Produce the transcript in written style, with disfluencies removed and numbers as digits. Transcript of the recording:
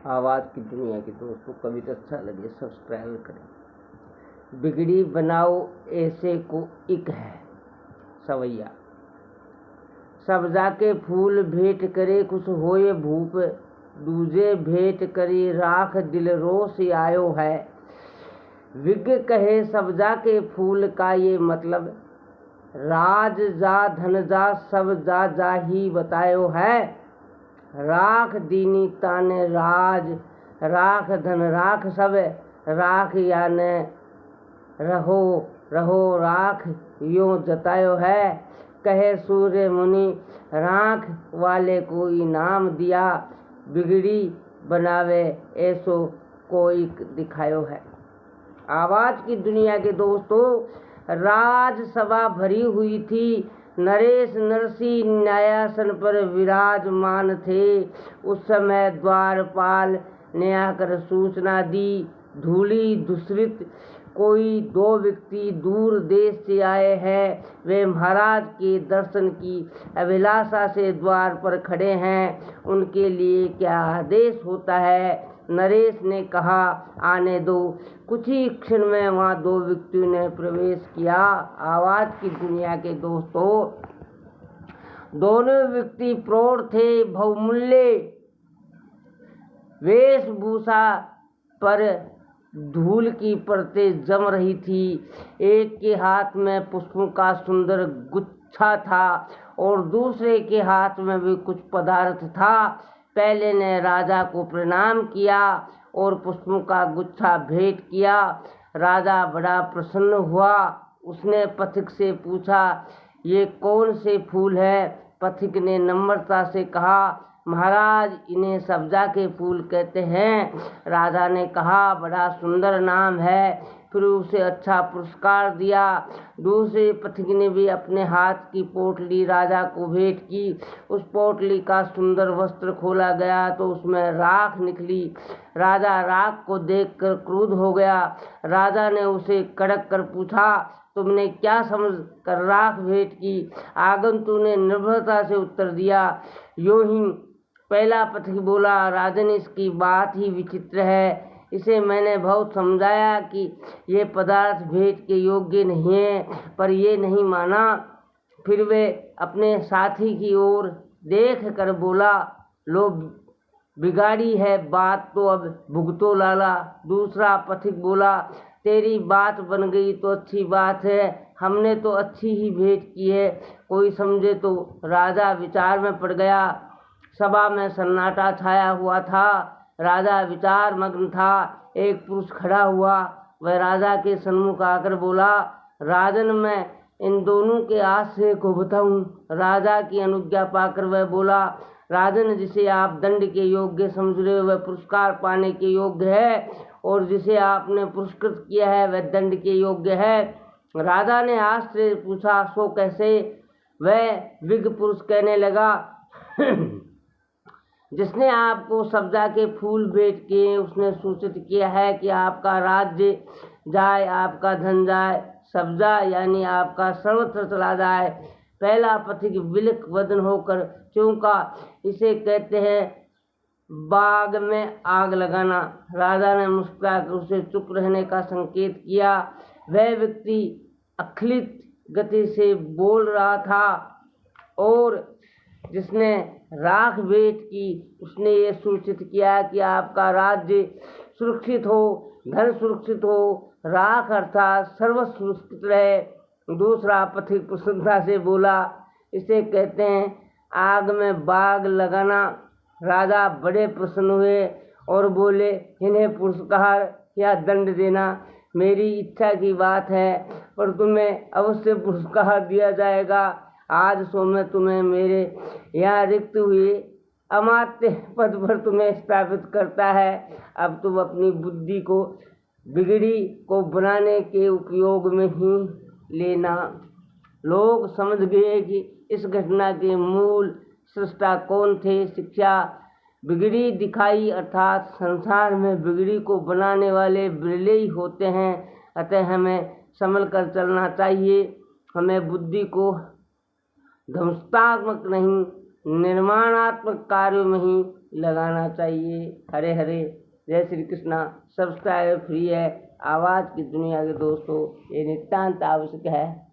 आवाज़ की दुनिया के दोस्तों, कविता अच्छा लगे सब्सक्राइब करें। बिगड़ी बनाओ ऐसे को एक है सवैया, सब जाके फूल भेंट करे खुश होए भूप, दूजे भेंट करी राख दिल रोस आयो है। विज्ञ कहे सब जाके फूल का ये मतलब, राज जा धन जा सब जा जा ही बतायो है। राख दीनी ताने राज, राख धन राख सब, राख याने रहो रहो राख यूं जतायो है। कहे सूर्य मुनि राख वाले को इनाम दिया, बिगड़ी बनावे ऐसो कोई दिखायो है। आवाज़ की दुनिया के दोस्तों, राजसभा भरी हुई थी। नरेश नरसी न्यायासन पर विराजमान थे। उस समय द्वारपाल ने आकर सूचना दी, धूली धूसरित कोई 2 व्यक्ति दूर देश से आए हैं। वे महाराज के दर्शन की अभिलाषा से द्वार पर खड़े हैं, उनके लिए क्या आदेश होता है। नरेश ने कहा, आने दो। कुछ ही क्षण में वहाँ 2 व्यक्तियों ने प्रवेश किया। आवाज़ की दुनिया के दोस्तों, दोनों व्यक्ति प्रौढ़ थे, बहुमूल्य वेशभूषा पर धूल की परतें जम रही थी। एक के हाथ में पुष्पों का सुंदर गुच्छा था और दूसरे के हाथ में भी कुछ पदार्थ था। पहले ने राजा को प्रणाम किया और पुष्पों का गुच्छा भेंट किया। राजा बड़ा प्रसन्न हुआ। उसने पथिक से पूछा, ये कौन से फूल है। पथिक ने नम्रता से कहा, महाराज इन्हें सब्जा के फूल कहते हैं। राजा ने कहा, बड़ा सुंदर नाम है। फिर उसे अच्छा पुरस्कार दिया। दूसरे पथिक ने भी अपने हाथ की पोटली राजा को भेंट की। उस पोटली का सुंदर वस्त्र खोला गया तो उसमें राख निकली। राजा राख को देखकर क्रुद्ध हो गया। राजा ने उसे कड़क कर पूछा, तुमने क्या समझ कर राख भेंट की। आगंतुक ने निर्भरता से उत्तर दिया, यूं ही। पहला पथिक बोला, राजन इसकी बात ही विचित्र है। इसे मैंने बहुत समझाया कि ये पदार्थ भेंट के योग्य नहीं है, पर ये नहीं माना। फिर वे अपने साथी की ओर देख कर बोला, लो बिगाड़ी है बात तो अब भुगतो लाला। दूसरा पथिक बोला, तेरी बात बन गई तो अच्छी बात है, हमने तो अच्छी ही भेंट की है, कोई समझे तो। राजा विचार में पड़ गया। सभा में सन्नाटा छाया हुआ था। राजा विचार मग्न था। एक पुरुष खड़ा हुआ। वह राजा के सन्मुख आकर बोला, राजन मैं इन दोनों के आश्रय को बताऊं। राजा की अनुज्ञा पाकर वह बोला, राजन जिसे आप दंड के योग्य समझ रहे हो वह पुरस्कार पाने के योग्य है, और जिसे आपने पुरस्कृत किया है वह दंड के योग्य है। राजा ने आश्चर्य पूछा, सो कैसे। वह विज्ञ पुरुष कहने लगा, जिसने आपको सब्जा के फूल भेंट किए उसने सूचित किया है कि आपका राज्य जाए, आपका धन जाए, सब्जा यानी आपका सर्वत्र चला जाए। पहला पथिक विलक वदन होकर चौंका, इसे कहते हैं बाग में आग लगाना। राजा ने मुस्कुराकर उसे चुप रहने का संकेत किया। वह व्यक्ति अखिलित गति से बोल रहा था और जिसने राख भेंट की उसने ये सूचित किया कि आपका राज्य सुरक्षित हो, धन सुरक्षित हो, राख अर्थात सर्वस्व सुरक्षित रहे। दूसरा पथिक प्रसन्नता से बोला, इसे कहते हैं आग में बाग लगाना। राजा बड़े प्रसन्न हुए और बोले, इन्हें पुरस्कार या दंड देना मेरी इच्छा की बात है, पर तुम्हें अवश्य पुरस्कार दिया जाएगा। आज सो मैं तुम्हें मेरे यहाँ रिक्त हुए अमात्य पद पर तुम्हें स्थापित करता है। अब तुम अपनी बुद्धि को बिगड़ी को बनाने के उपयोग में ही लेना। लोग समझ गए कि इस घटना के मूल सृष्टा कौन थे। शिक्षा बिगड़ी दिखाई अर्थात संसार में बिगड़ी को बनाने वाले बिरले ही होते हैं। अतः हमें संभल कर चलना चाहिए। हमें बुद्धि को ध्वंसात्मक नहीं निर्माणात्मक कार्यों में ही लगाना चाहिए। हरे हरे। जय श्री कृष्णा। सब्सक्राइब फ्री है। आवाज़ की दुनिया के दोस्तों, ये नितांत आवश्यक है।